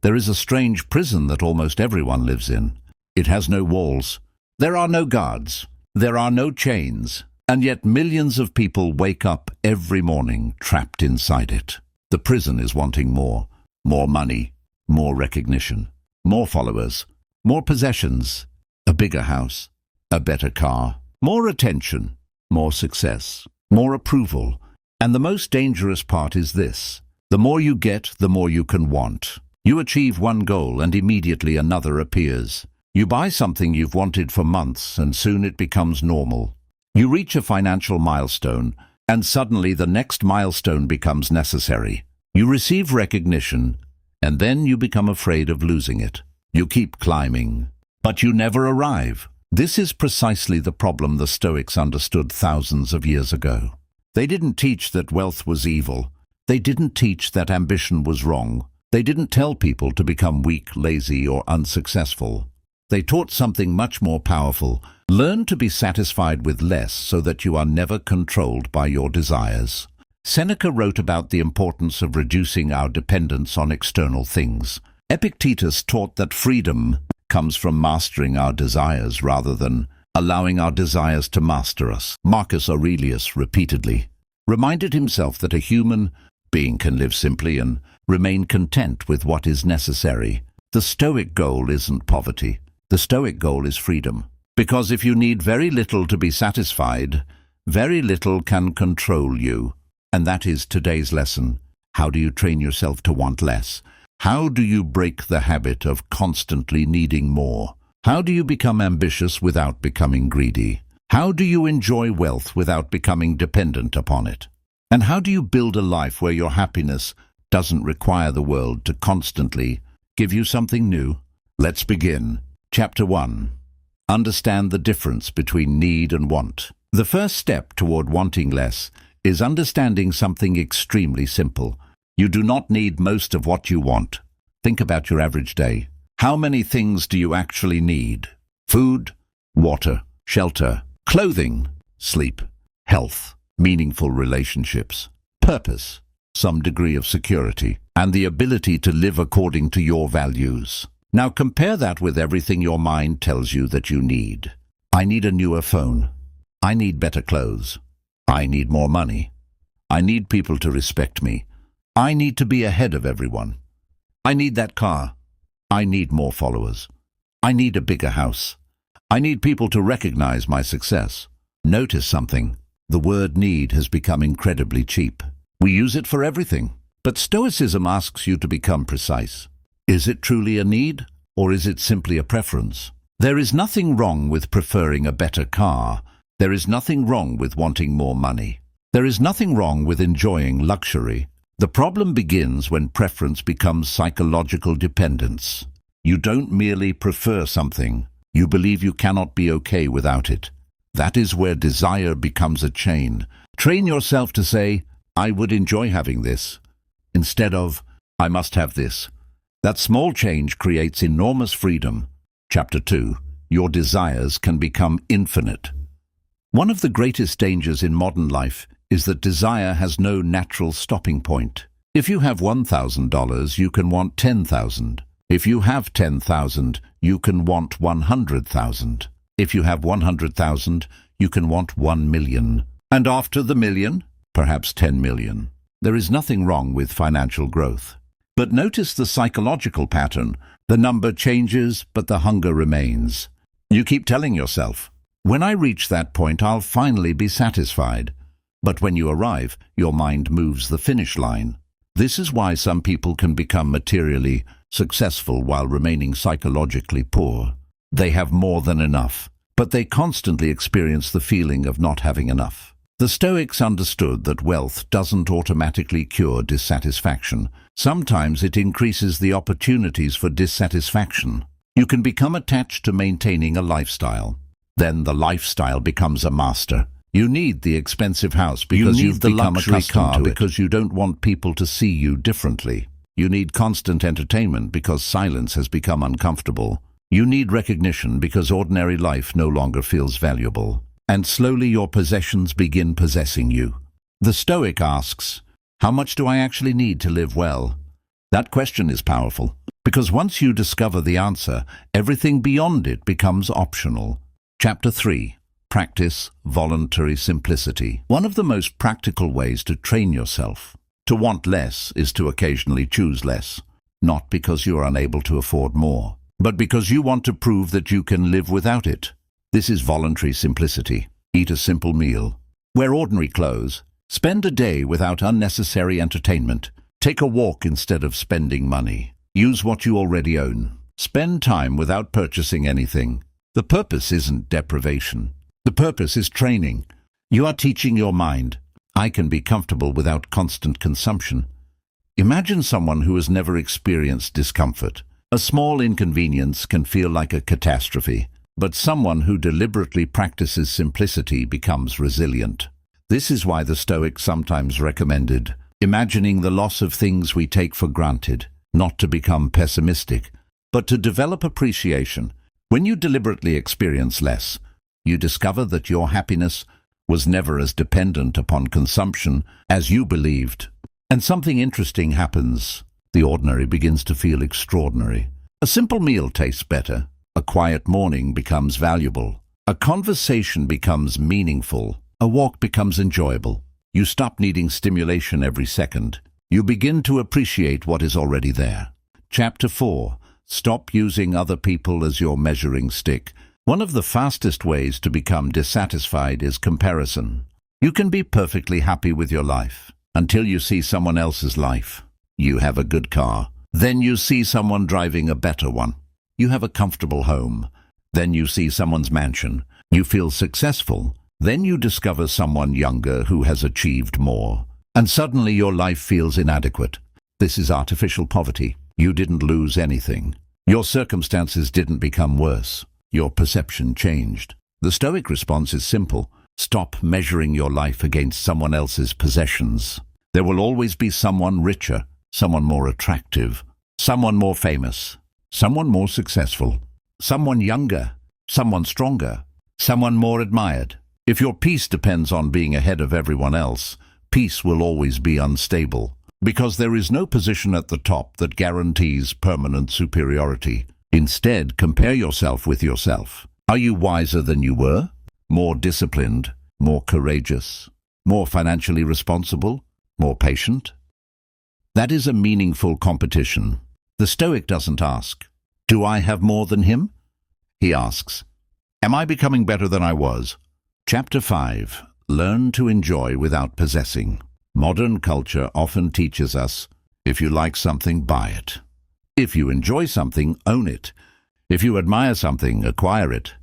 There is a strange prison that almost everyone lives in. It has no walls. There are no guards. There are no chains. And yet millions of people wake up every morning trapped inside it. The prison is wanting more. More money, more recognition, more followers, more possessions, a bigger house, a better car, more attention, more success, more approval. And the most dangerous part is this. The more you get, the more you can want. You achieve one goal and immediately another appears. You buy something you've wanted for months and soon it becomes normal. You reach a financial milestone and suddenly the next milestone becomes necessary. You receive recognition and then you become afraid of losing it. You keep climbing, but you never arrive. This is precisely the problem the Stoics understood thousands of years ago. They didn't teach that wealth was evil. They didn't teach that ambition was wrong. They didn't tell people to become weak, lazy, or unsuccessful. They taught something much more powerful. Learn to be satisfied with less so that you are never controlled by your desires. Seneca wrote about the importance of reducing our dependence on external things. Epictetus taught that freedom comes from mastering our desires rather than allowing our desires to master us. Marcus Aurelius repeatedly reminded himself that a human being can live simply and remain content with what is necessary. The Stoic goal isn't poverty. The Stoic goal is freedom. Because if you need very little to be satisfied, very little can control you. And that is today's lesson. How do you train yourself to want less? How do you break the habit of constantly needing more? How do you become ambitious without becoming greedy? How do you enjoy wealth without becoming dependent upon it? And how do you build a life where your happiness doesn't require the world to constantly give you something new? Let's begin. Chapter 1. Understand the difference between need and want. The first step toward wanting less is understanding something extremely simple. You do not need most of what you want. Think about your average day. How many things do you actually need? Food, water, shelter, clothing, sleep, health, meaningful relationships, purpose, some degree of security, and the ability to live according to your values. Now compare that with everything your mind tells you that you need. I need a newer phone. I need better clothes. I need more money. I need people to respect me. I need to be ahead of everyone. I need that car. I need more followers. I need a bigger house. I need people to recognize my success. Notice something. The word need has become incredibly cheap. We use it for everything. But Stoicism asks you to become precise. Is it truly a need, or is it simply a preference? There is nothing wrong with preferring a better car. There is nothing wrong with wanting more money. There is nothing wrong with enjoying luxury. The problem begins when preference becomes psychological dependence. You don't merely prefer something. You believe you cannot be okay without it. That is where desire becomes a chain. Train yourself to say, I would enjoy having this, instead of, I must have this. That small change creates enormous freedom. Chapter 2. Your desires can become infinite. One of the greatest dangers in modern life is that desire has no natural stopping point. If you have $1,000, you can want 10,000. If you have 10,000, you can want 100,000. If you have 100,000, you can want 1 million. And after the million, perhaps 10 million. There is nothing wrong with financial growth. But notice the psychological pattern. The number changes, but the hunger remains. You keep telling yourself, when I reach that point, I'll finally be satisfied. But when you arrive, your mind moves the finish line. This is why some people can become materially successful while remaining psychologically poor. They have more than enough, but they constantly experience the feeling of not having enough. The Stoics understood that wealth doesn't automatically cure dissatisfaction. Sometimes it increases the opportunities for dissatisfaction. You can become attached to maintaining a lifestyle. Then the lifestyle becomes a master. You need the expensive house because you've become accustomed to it. You need the luxury car because you don't want people to see you differently. You need constant entertainment because silence has become uncomfortable. You need recognition because ordinary life no longer feels valuable. And slowly your possessions begin possessing you. The Stoic asks, how much do I actually need to live well? That question is powerful, because once you discover the answer, everything beyond it becomes optional. Chapter 3. Practice voluntary simplicity. One of the most practical ways to train yourself to want less is to occasionally choose less, not because you are unable to afford more, but because you want to prove that you can live without it. This is voluntary simplicity. Eat a simple meal. Wear ordinary clothes. Spend a day without unnecessary entertainment. Take a walk instead of spending money. Use what you already own. Spend time without purchasing anything. The purpose isn't deprivation. The purpose is training. You are teaching your mind, I can be comfortable without constant consumption. Imagine someone who has never experienced discomfort. A small inconvenience can feel like a catastrophe, but someone who deliberately practices simplicity becomes resilient. This is why the Stoics sometimes recommended imagining the loss of things we take for granted, not to become pessimistic, but to develop appreciation. When you deliberately experience less, you discover that your happiness was never as dependent upon consumption as you believed. And something interesting happens. The ordinary begins to feel extraordinary. A simple meal tastes better. A quiet morning becomes valuable. A conversation becomes meaningful. A walk becomes enjoyable. You stop needing stimulation every second. You begin to appreciate what is already there. Chapter 4. Stop using other people as your measuring stick. One of the fastest ways to become dissatisfied is comparison. You can be perfectly happy with your life until you see someone else's life. You have a good car. Then you see someone driving a better one. You have a comfortable home. Then you see someone's mansion. You feel successful. Then you discover someone younger who has achieved more. And suddenly your life feels inadequate. This is artificial poverty. You didn't lose anything. Your circumstances didn't become worse. Your perception changed. The Stoic response is simple. Stop measuring your life against someone else's possessions. There will always be someone richer, someone more attractive, someone more famous, someone more successful, someone younger, someone stronger, someone more admired. If your peace depends on being ahead of everyone else, peace will always be unstable, because there is no position at the top that guarantees permanent superiority. Instead, compare yourself with yourself. Are you wiser than you were? More disciplined? More courageous? More financially responsible? More patient? That is a meaningful competition. The Stoic doesn't ask, "Do I have more than him?" He asks, "Am I becoming better than I was?" Chapter 5. Learn to enjoy without possessing. Modern culture often teaches us, if you like something, buy it. If you enjoy something, own it. If you admire something, acquire it.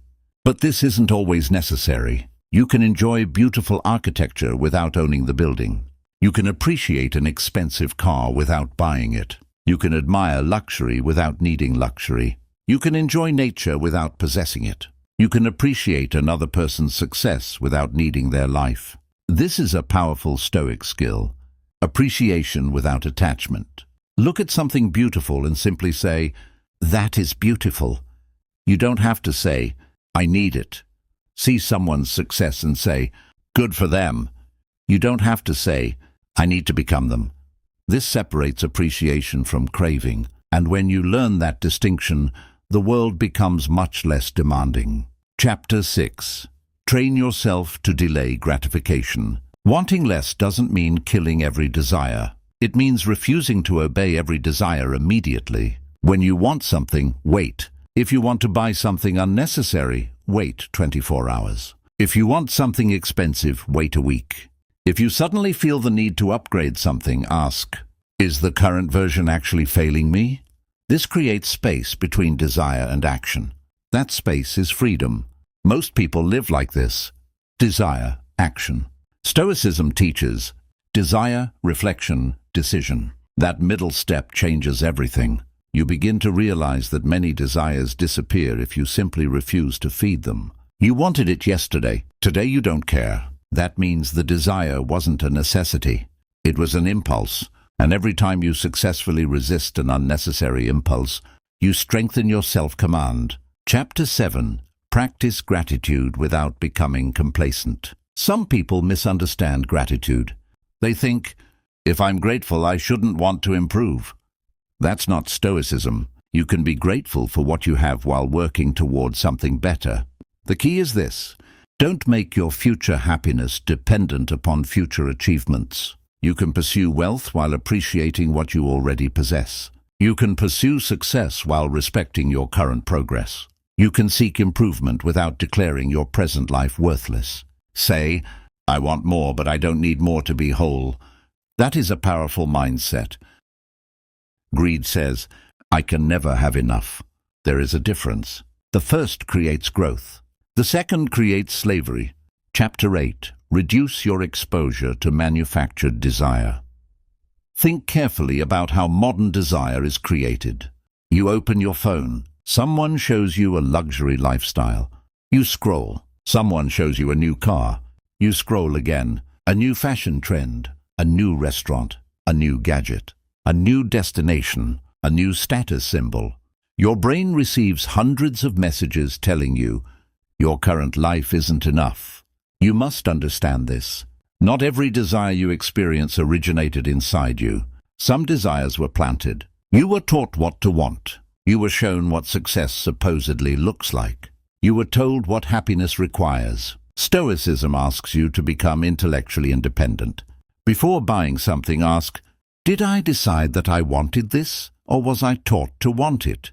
But this isn't always necessary. You can enjoy beautiful architecture without owning the building. You can appreciate an expensive car without buying it. You can admire luxury without needing luxury. You can enjoy nature without possessing it. You can appreciate another person's success without needing their life. This is a powerful Stoic skill. Appreciation without attachment. Look at something beautiful and simply say, "That is beautiful." You don't have to say, "I need it." See someone's success and say, "Good for them." You don't have to say, "I need to become them." This separates appreciation from craving, and when you learn that distinction, the world becomes much less demanding. Chapter 6. Train yourself to delay gratification. Wanting less doesn't mean killing every desire. It means refusing to obey every desire immediately. When you want something, wait. If you want to buy something unnecessary, wait 24 hours. If you want something expensive, wait a week. If you suddenly feel the need to upgrade something, ask, "Is the current version actually failing me?" This creates space between desire and action. That space is freedom. Most people live like this. Desire, action. Stoicism teaches desire, reflection, decision. That middle step changes everything. You begin to realize that many desires disappear if you simply refuse to feed them. You wanted it yesterday. Today you don't care. That means the desire wasn't a necessity. It was an impulse. And every time you successfully resist an unnecessary impulse, you strengthen your self-command. Chapter 7. Practice gratitude without becoming complacent. Some people misunderstand gratitude. They think, if I'm grateful, I shouldn't want to improve. That's not Stoicism. You can be grateful for what you have while working towards something better. The key is this: don't make your future happiness dependent upon future achievements. You can pursue wealth while appreciating what you already possess. You can pursue success while respecting your current progress. You can seek improvement without declaring your present life worthless. Say, "I want more, but I don't need more to be whole." That is a powerful mindset. Greed says, "I can never have enough." There is a difference. The first creates growth. The second creates slavery. Chapter 8. Reduce your exposure to manufactured desire. Think carefully about how modern desire is created. You open your phone. Someone shows you a luxury lifestyle. You scroll. Someone shows you a new car. You scroll again. A new fashion trend. A new restaurant. A new gadget. A new destination. A new status symbol. Your brain receives hundreds of messages telling you your current life isn't enough. You must understand this. Not every desire you experience originated inside you. Some desires were planted. You were taught what to want. You were shown what success supposedly looks like. You were told what happiness requires. Stoicism asks you to become intellectually independent. Before buying something, ask, "Did I decide that I wanted this, or was I taught to want it?"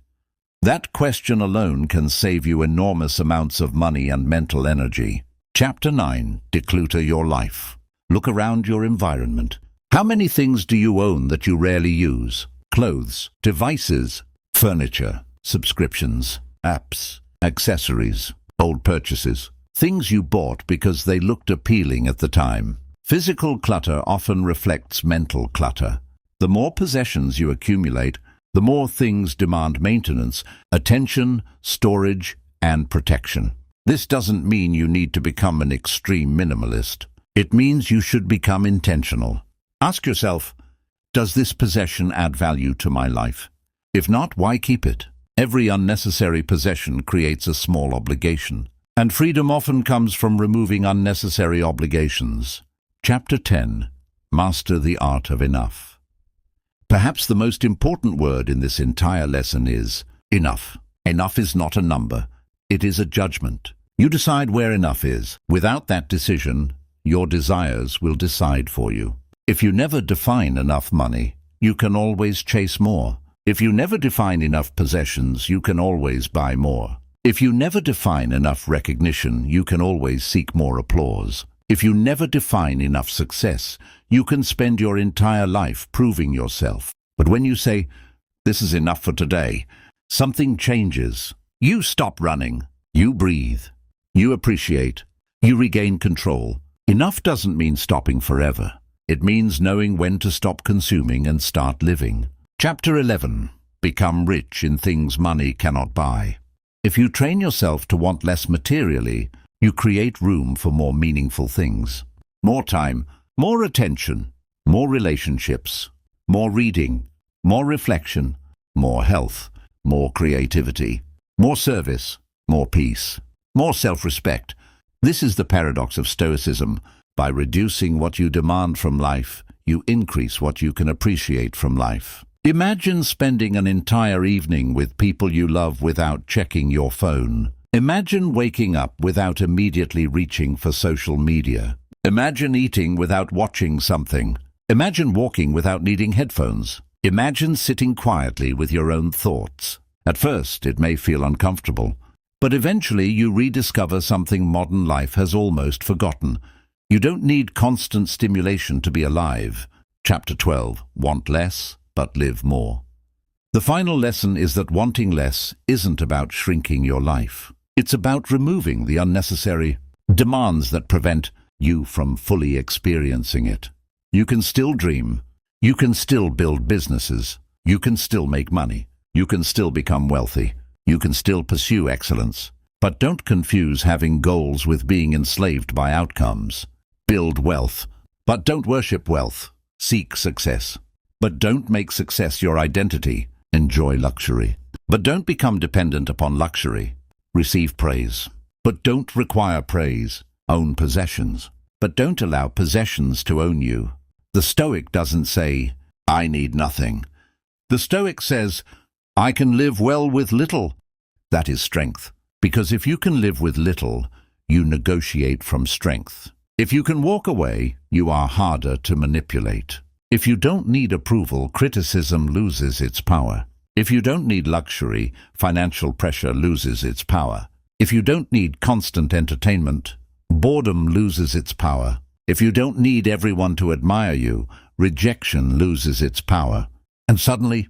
That question alone can save you enormous amounts of money and mental energy. Chapter 9. Declutter your life. Look around your environment. How many things do you own that you rarely use? Clothes, devices, furniture, subscriptions, apps, accessories, old purchases. Things you bought because they looked appealing at the time. Physical clutter often reflects mental clutter. The more possessions you accumulate, the more things demand maintenance, attention, storage, and protection. This doesn't mean you need to become an extreme minimalist. It means you should become intentional. Ask yourself, does this possession add value to my life? If not, why keep it? Every unnecessary possession creates a small obligation, and freedom often comes from removing unnecessary obligations. Chapter 10. Master the art of enough. Perhaps the most important word in this entire lesson is enough. Enough is not a number. It is a judgment. You decide where enough is. Without that decision, your desires will decide for you. If you never define enough money, you can always chase more. If you never define enough possessions, you can always buy more. If you never define enough recognition, you can always seek more applause. If you never define enough success, you can spend your entire life proving yourself. But when you say, "This is enough for today," something changes. You stop running. You breathe. You appreciate. You regain control. Enough doesn't mean stopping forever. It means knowing when to stop consuming and start living. Chapter 11. Become rich in things money cannot buy. If you train yourself to want less materially, you create room for more meaningful things. More time, more attention, more relationships, more reading, more reflection, more health, more creativity, more service, more peace, more self-respect. This is the paradox of Stoicism. By reducing what you demand from life, you increase what you can appreciate from life. Imagine spending an entire evening with people you love without checking your phone. Imagine waking up without immediately reaching for social media. Imagine eating without watching something. Imagine walking without needing headphones. Imagine sitting quietly with your own thoughts. At first, it may feel uncomfortable, but eventually you rediscover something modern life has almost forgotten. You don't need constant stimulation to be alive. Chapter 12. Want less, but live more. The final lesson is that wanting less isn't about shrinking your life. It's about removing the unnecessary demands that prevent you from fully experiencing it. You can still dream. You can still build businesses. You can still make money. You can still become wealthy. You can still pursue excellence. But don't confuse having goals with being enslaved by outcomes. Build wealth, but don't worship wealth. Seek success, but don't make success your identity. Enjoy luxury, but don't become dependent upon luxury. Receive praise, but don't require praise. Own possessions, but don't allow possessions to own you. The Stoic doesn't say, "I need nothing," The Stoic says, "I can live well with little." That is strength, because if you can live with little, you negotiate from strength. If you can walk away, you are harder to manipulate. If you don't need approval, criticism loses its power. If you don't need luxury, financial pressure loses its power. If you don't need constant entertainment, boredom loses its power. If you don't need everyone to admire you, rejection loses its power. And suddenly,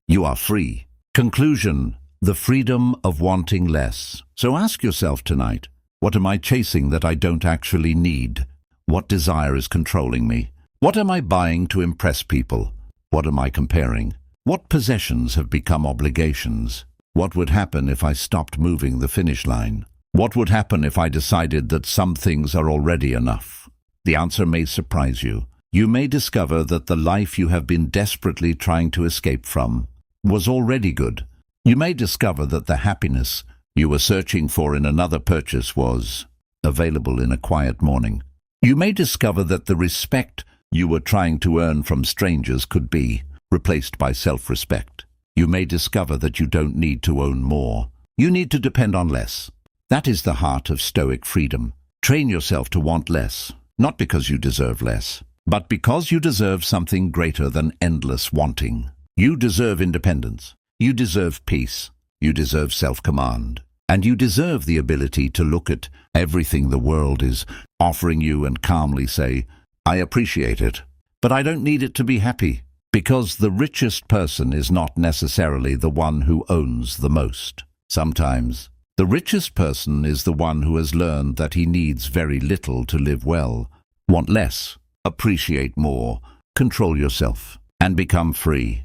you are free. Conclusion: the freedom of wanting less. So ask yourself tonight, what am I chasing that I don't actually need? What desire is controlling me? What am I buying to impress people? What am I comparing? What possessions have become obligations? What would happen if I stopped moving the finish line? What would happen if I decided that some things are already enough? The answer may surprise you. You may discover that the life you have been desperately trying to escape from was already good. You may discover that the happiness you were searching for in another purchase was available in a quiet morning. You may discover that the respect you were trying to earn from strangers could be replaced by self-respect. You may discover that you don't need to own more. You need to depend on less. That is the heart of Stoic freedom. Train yourself to want less, not because you deserve less, but because you deserve something greater than endless wanting. You deserve independence. You deserve peace. You deserve self-command. And you deserve the ability to look at everything the world is offering you and calmly say, "I appreciate it, but I don't need it to be happy." Because the richest person is not necessarily the one who owns the most. Sometimes, the richest person is the one who has learned that he needs very little to live well. Want less, appreciate more, control yourself, and become free.